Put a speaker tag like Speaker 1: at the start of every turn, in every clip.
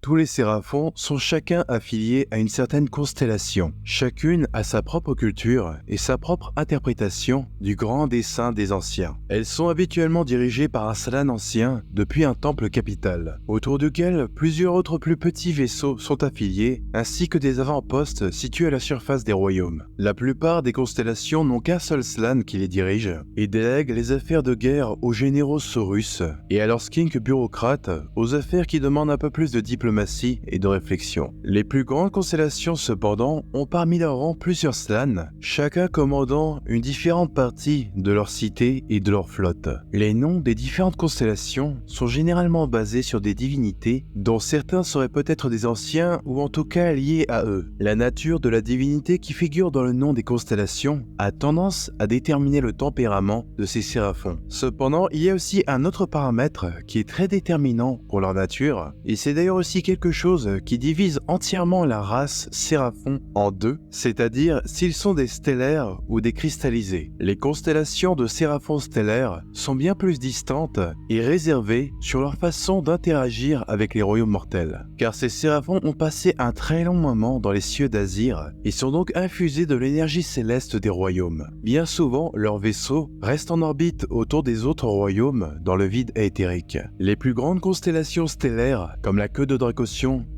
Speaker 1: Tous les séraphons sont chacun affiliés à une certaine constellation. Chacune a sa propre culture et sa propre interprétation du grand dessein des anciens. Elles sont habituellement dirigées par un Slan ancien depuis un temple capital, autour duquel plusieurs autres plus petits vaisseaux sont affiliés, ainsi que des avant-postes situés à la surface des royaumes. La plupart des constellations n'ont qu'un seul Slan qui les dirige et délègue les affaires de guerre aux généraux saurus et à leurs skinks bureaucrates aux affaires qui demandent un peu plus de diplomatie et de réflexion. Les plus grandes constellations, cependant, ont parmi leurs rangs plusieurs Slans, chacun commandant une différente partie de leur cité et de leur flotte. Les noms des différentes constellations sont généralement basés sur des divinités dont certains seraient peut-être des anciens ou en tout cas liés à eux. La nature de la divinité qui figure dans le nom des constellations a tendance à déterminer le tempérament de ces séraphons. Cependant, il y a aussi un autre paramètre qui est très déterminant pour leur nature, et c'est d'ailleurs aussi quelque chose qui divise entièrement la race séraphon en deux, c'est-à-dire s'ils sont des stellaires ou des cristallisés. Les constellations de séraphons stellaires sont bien plus distantes et réservées sur leur façon d'interagir avec les royaumes mortels, car ces séraphons ont passé un très long moment dans les cieux d'Azir et sont donc infusés de l'énergie céleste des royaumes. Bien souvent, leurs vaisseaux restent en orbite autour des autres royaumes dans le vide éthérique. Les plus grandes constellations stellaires, comme la queue de Dracossion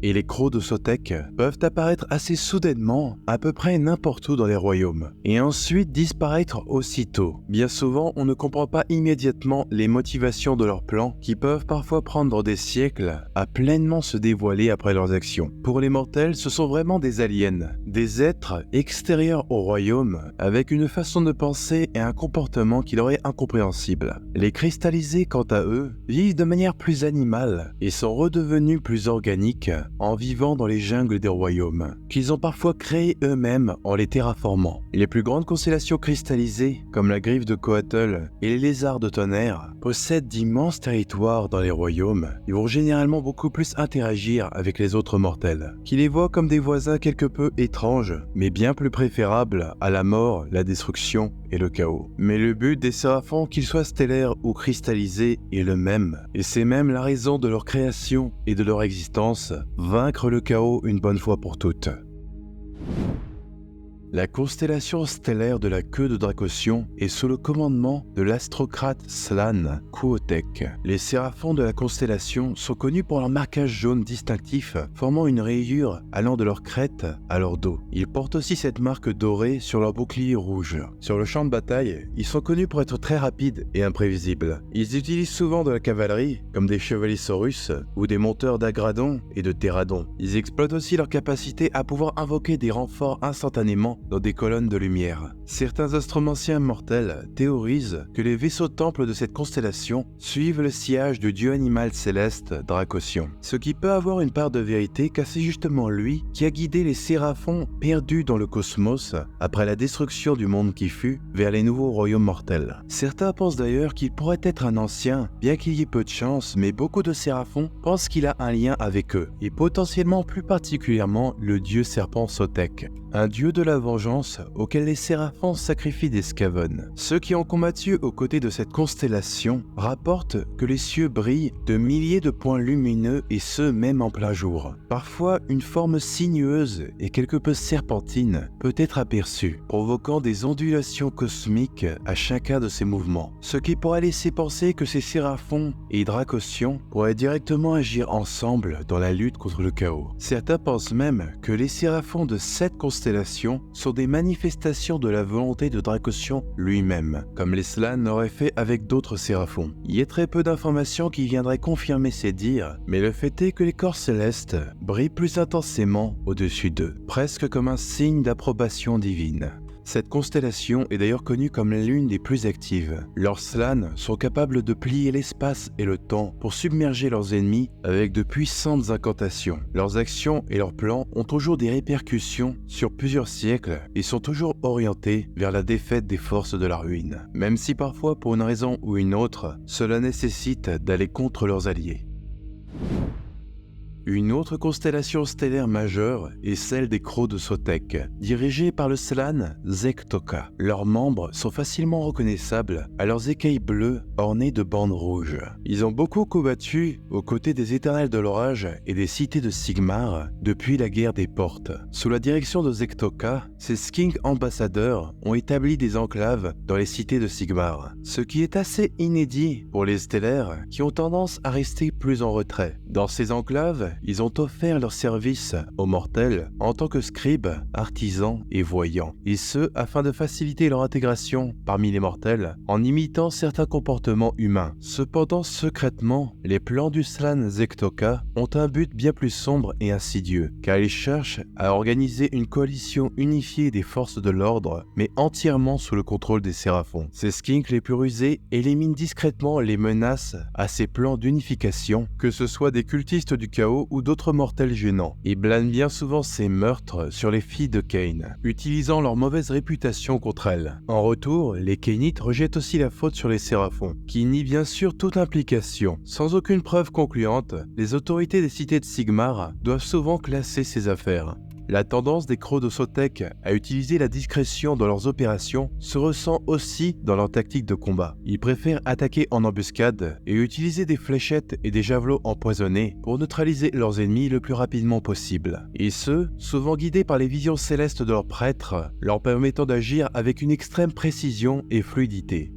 Speaker 1: et les crocs de Sotek, peuvent apparaître assez soudainement à peu près n'importe où dans les royaumes, et ensuite disparaître aussitôt. Bien souvent, on ne comprend pas immédiatement les motivations de leurs plans, qui peuvent parfois prendre des siècles à pleinement se dévoiler après leurs actions. Pour les mortels, ce sont vraiment des aliens, des êtres extérieurs au royaume, avec une façon de penser et un comportement qui leur est incompréhensible. Les cristallisés, quant à eux, vivent de manière plus animale et sont redevenus plus organiques en vivant dans les jungles des royaumes, qu'ils ont parfois créés eux-mêmes en les terraformant. Les plus grandes constellations cristallisées, comme la griffe de Coatl et les lézards de tonnerre, possèdent d'immenses territoires dans les royaumes et vont généralement beaucoup plus interagir avec les autres mortels, qui les voient comme des voisins quelque peu étranges, mais bien plus préférables à la mort, la destruction et le chaos. Mais le but des séraphons, qu'ils soient stellaires ou cristallisés, est le même, et c'est même la raison de leur création et de leur existence, vaincre le chaos une bonne fois pour toutes. La constellation stellaire de la queue de Dracossion est sous le commandement de l'astrocrate Slan Quotek. Les séraphons de la constellation sont connus pour leur marquage jaune distinctif, formant une rayure allant de leur crête à leur dos. Ils portent aussi cette marque dorée sur leur bouclier rouge. Sur le champ de bataille, ils sont connus pour être très rapides et imprévisibles. Ils utilisent souvent de la cavalerie, comme des chevaliers saurus ou des monteurs d'agradon et de terradon. Ils exploitent aussi leur capacité à pouvoir invoquer des renforts instantanément dans des colonnes de lumière. Certains astromanciens mortels théorisent que les vaisseaux temples de cette constellation suivent le sillage du dieu animal céleste Dracossion. Ce qui peut avoir une part de vérité, car c'est justement lui qui a guidé les séraphons perdus dans le cosmos après la destruction du monde qui fut vers les nouveaux royaumes mortels. Certains pensent d'ailleurs qu'il pourrait être un ancien, bien qu'il y ait peu de chance, mais beaucoup de séraphons pensent qu'il a un lien avec eux, et potentiellement plus particulièrement le dieu serpent Sotek, un dieu de la vengeance auquel les séraphons sacrifient des Skaven. Ceux qui ont combattu aux côtés de cette constellation rapportent que les cieux brillent de milliers de points lumineux, et ce même en plein jour. Parfois, une forme sinueuse et quelque peu serpentine peut être aperçue, provoquant des ondulations cosmiques à chacun de ces mouvements, ce qui pourrait laisser penser que ces séraphons et Dracossion pourraient directement agir ensemble dans la lutte contre le chaos. Certains pensent même que les séraphons de cette constellation sont des manifestations de la volonté de Dracossion lui-même, comme les Slans l'auraient fait avec d'autres séraphons. Il y a très peu d'informations qui viendraient confirmer ces dires, mais le fait est que les corps célestes brillent plus intensément au-dessus d'eux, presque comme un signe d'approbation divine. Cette constellation est d'ailleurs connue comme l'une des plus actives. Leurs Slans sont capables de plier l'espace et le temps pour submerger leurs ennemis avec de puissantes incantations. Leurs actions et leurs plans ont toujours des répercussions sur plusieurs siècles et sont toujours orientés vers la défaite des forces de la ruine, même si parfois, pour une raison ou une autre, cela nécessite d'aller contre leurs alliés. Une autre constellation stellaire majeure est celle des Crocs de Sotek, dirigée par le Slan Zectoca. Leurs membres sont facilement reconnaissables à leurs écailles bleues ornées de bandes rouges. Ils ont beaucoup combattu aux côtés des Éternels de l'Orage et des cités de Sigmar depuis la guerre des Portes. Sous la direction de Zectoca, ces Skink ambassadeurs ont établi des enclaves dans les cités de Sigmar, ce qui est assez inédit pour les stellaires qui ont tendance à rester plus en retrait. Dans ces enclaves, ils ont offert leurs services aux mortels en tant que scribes, artisans et voyants, et ce afin de faciliter leur intégration parmi les mortels en imitant certains comportements humains. Cependant, secrètement, les plans du Slan Zectoca ont un but bien plus sombre et insidieux, car ils cherchent à organiser une coalition unifiée des forces de l'ordre, mais entièrement sous le contrôle des Séraphons. Ces skinks les plus rusés éliminent discrètement les menaces à ces plans d'unification, que ce soit des cultistes du chaos ou d'autres mortels gênants, et blâment bien souvent ces meurtres sur les filles de Cain, utilisant leur mauvaise réputation contre elles. En retour, les Cainites rejettent aussi la faute sur les Séraphons, qui nient bien sûr toute implication. Sans aucune preuve concluante, les autorités des cités de Sigmar doivent souvent classer ces affaires. La tendance des Crocs de Sotek à utiliser la discrétion dans leurs opérations se ressent aussi dans leur tactique de combat. Ils préfèrent attaquer en embuscade et utiliser des fléchettes et des javelots empoisonnés pour neutraliser leurs ennemis le plus rapidement possible. Et ce, souvent guidés par les visions célestes de leurs prêtres, leur permettant d'agir avec une extrême précision et fluidité.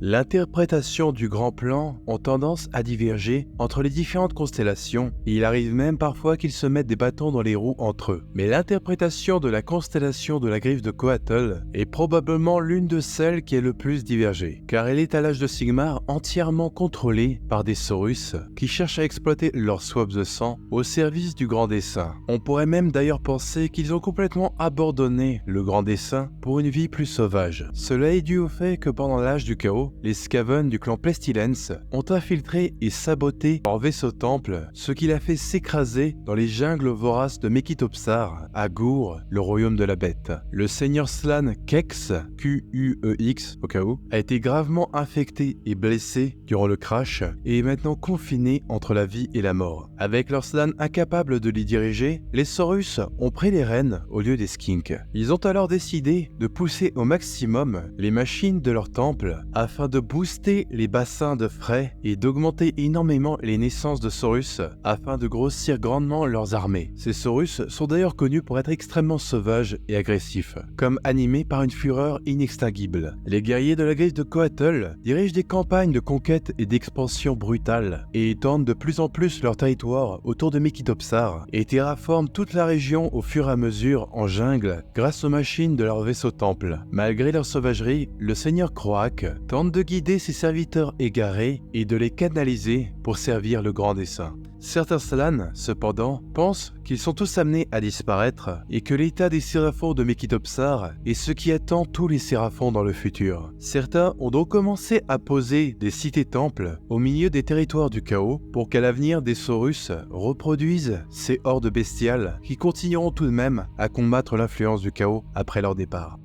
Speaker 1: L'interprétation du grand plan ont tendance à diverger entre les différentes constellations et il arrive même parfois qu'ils se mettent des bâtons dans les roues entre eux. Mais l'interprétation de la constellation de la griffe de Coatl est probablement l'une de celles qui est le plus divergée, car elle est à l'âge de Sigmar entièrement contrôlée par des Saurus qui cherchent à exploiter leurs swabs de sang au service du grand dessein. On pourrait même d'ailleurs penser qu'ils ont complètement abandonné le grand dessein pour une vie plus sauvage. Cela est dû au fait que pendant l'âge du chaos, les Skaven du clan Pestilence ont infiltré et saboté leur vaisseau-temple, ce qui l'a fait s'écraser dans les jungles voraces de Mekitopsar, à Gur, le royaume de la bête. Le seigneur Slan Kex, Q-U-E-X au cas où, a été gravement infecté et blessé durant le crash et est maintenant confiné entre la vie et la mort. Avec leur Slan incapable de les diriger, les Saurus ont pris les rênes au lieu des Skinks. Ils ont alors décidé de pousser au maximum les machines de leur temple afin de booster les bassins de frais et d'augmenter énormément les naissances de Saurus afin de grossir grandement leurs armées. Ces Saurus sont d'ailleurs connus pour être extrêmement sauvages et agressifs, comme animés par une fureur inextinguible. Les guerriers de la griffe de Coatl dirigent des campagnes de conquête et d'expansion brutales et étendent de plus en plus leur territoire autour de Mekitopsar et terraforment toute la région au fur et à mesure en jungle grâce aux machines de leur vaisseau-temple. Malgré leur sauvagerie, le seigneur Croak tente de guider ses serviteurs égarés et de les canaliser pour servir le grand dessein. Certains Slan, cependant, pensent qu'ils sont tous amenés à disparaître et que l'état des Séraphons de Mekitopsar est ce qui attend tous les Séraphons dans le futur. Certains ont donc commencé à poser des cités-temples au milieu des territoires du chaos pour qu'à l'avenir des Saurus reproduisent ces hordes bestiales qui continueront tout de même à combattre l'influence du chaos après leur départ.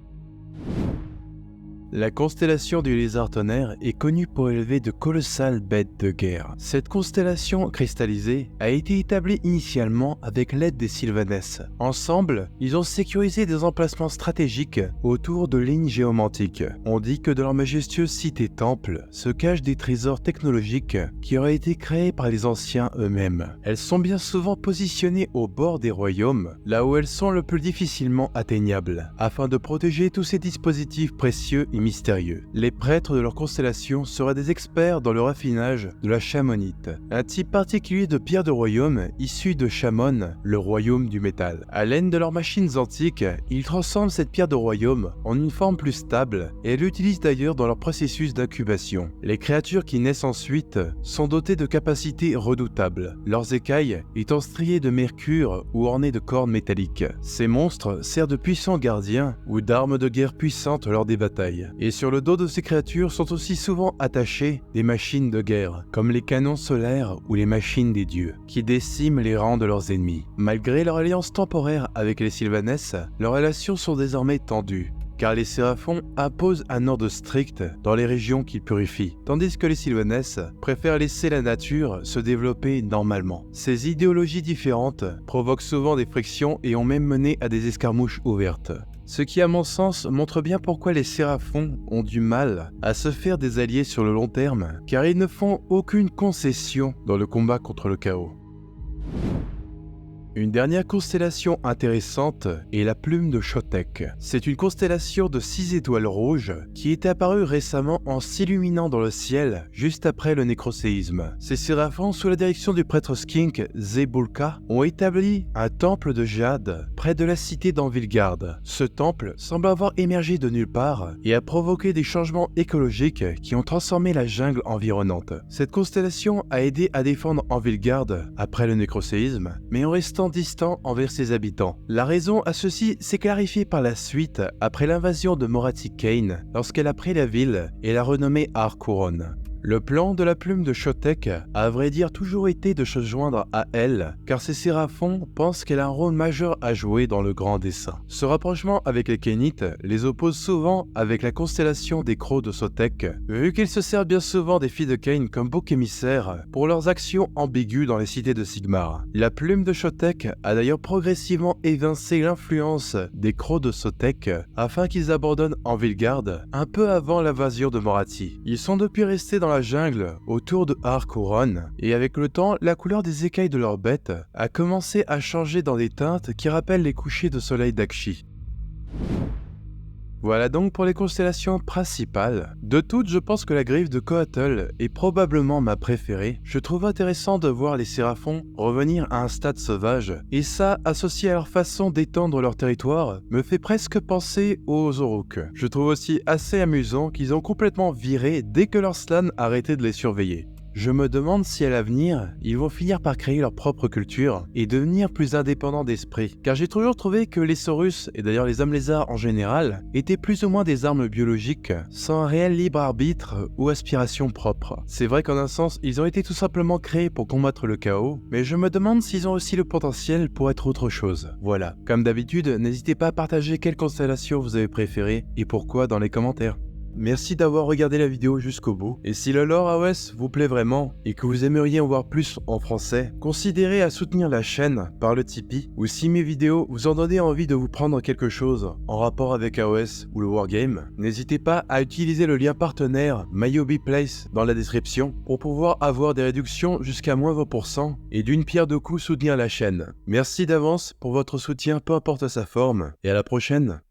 Speaker 1: La constellation du Lézard Tonnerre est connue pour élever de colossales bêtes de guerre. Cette constellation cristallisée a été établie initialement avec l'aide des Sylvanes. Ensemble, ils ont sécurisé des emplacements stratégiques autour de lignes géomantiques. On dit que dans leur majestueuse cité-temple se cachent des trésors technologiques qui auraient été créés par les anciens eux-mêmes. Elles sont bien souvent positionnées au bord des royaumes, là où elles sont le plus difficilement atteignables, afin de protéger tous ces dispositifs précieux et mystérieux. Les prêtres de leur constellation seraient des experts dans le raffinage de la chamonite, un type particulier de pierre de royaume issue de Chamon, le royaume du métal. À l'aide de leurs machines antiques, ils transforment cette pierre de royaume en une forme plus stable et l'utilisent d'ailleurs dans leur processus d'incubation. Les créatures qui naissent ensuite sont dotées de capacités redoutables, leurs écailles étant striées de mercure ou ornées de cornes métalliques. Ces monstres servent de puissants gardiens ou d'armes de guerre puissantes lors des batailles. Et sur le dos de ces créatures sont aussi souvent attachées des machines de guerre, comme les canons solaires ou les machines des dieux, qui déciment les rangs de leurs ennemis. Malgré leur alliance temporaire avec les Sylvanes, leurs relations sont désormais tendues, car les Séraphons imposent un ordre strict dans les régions qu'ils purifient, tandis que les Sylvanesses préfèrent laisser la nature se développer normalement. Ces idéologies différentes provoquent souvent des frictions et ont même mené à des escarmouches ouvertes. Ce qui, à mon sens, montre bien pourquoi les Séraphons ont du mal à se faire des alliés sur le long terme, car ils ne font aucune concession dans le combat contre le chaos. Une dernière constellation intéressante est la plume de Chotek. C'est une constellation de 6 étoiles rouges qui est apparue récemment en s'illuminant dans le ciel juste après le nécroséisme. Ces séraphons, sous la direction du prêtre skink Zebulka, ont établi un temple de jade près de la cité d'Anvilgard. Ce temple semble avoir émergé de nulle part et a provoqué des changements écologiques qui ont transformé la jungle environnante. Cette constellation a aidé à défendre Anvilgard après le nécroséisme, mais en restant distant envers ses habitants. La raison à ceci s'est clarifiée par la suite après l'invasion de Morathi Kane lorsqu'elle a pris la ville et l'a renommée Harkouron. Le plan de la plume de Chotek a à vrai dire toujours été de se joindre à elle, car ces séraphons pensent qu'elle a un rôle majeur à jouer dans le grand dessein. Ce rapprochement avec les Kénites les oppose souvent avec la constellation des Crocs de Sotek, vu qu'ils se servent bien souvent des filles de Cain comme bouc émissaire pour leurs actions ambiguës dans les cités de Sigmar. La plume de Chotek a d'ailleurs progressivement évincé l'influence des Crocs de Sotek afin qu'ils abandonnent Anvilgard un peu avant l'invasion de Morathi. Ils sont depuis restés dans la jungle autour de Harkouron, et avec le temps, la couleur des écailles de leurs bêtes a commencé à changer dans des teintes qui rappellent les couchers de soleil d'Akshi. Voilà donc pour les constellations principales. De toutes, je pense que la griffe de Coatl est probablement ma préférée. Je trouve intéressant de voir les Séraphons revenir à un stade sauvage, et ça, associé à leur façon d'étendre leur territoire, me fait presque penser aux Uruk. Je trouve aussi assez amusant qu'ils ont complètement viré dès que leur slan a arrêté de les surveiller. Je me demande si à l'avenir, ils vont finir par créer leur propre culture et devenir plus indépendants d'esprit. Car j'ai toujours trouvé que les Saurus, et d'ailleurs les hommes lézards en général, étaient plus ou moins des armes biologiques, sans un réel libre arbitre ou aspiration propre. C'est vrai qu'en un sens, ils ont été tout simplement créés pour combattre le chaos, mais je me demande s'ils ont aussi le potentiel pour être autre chose. Voilà, comme d'habitude, n'hésitez pas à partager quelle constellation vous avez préférée et pourquoi dans les commentaires. Merci d'avoir regardé la vidéo jusqu'au bout, et si le lore AOS vous plaît vraiment et que vous aimeriez en voir plus en français, considérez à soutenir la chaîne par le Tipeee, ou si mes vidéos vous en donnent envie de vous prendre quelque chose en rapport avec AOS ou le Wargame, n'hésitez pas à utiliser le lien partenaire MyHobbyPlace dans la description pour pouvoir avoir des réductions jusqu'à moins 20% et d'une pierre deux coups soutenir la chaîne. Merci d'avance pour votre soutien peu importe sa forme, et à la prochaine.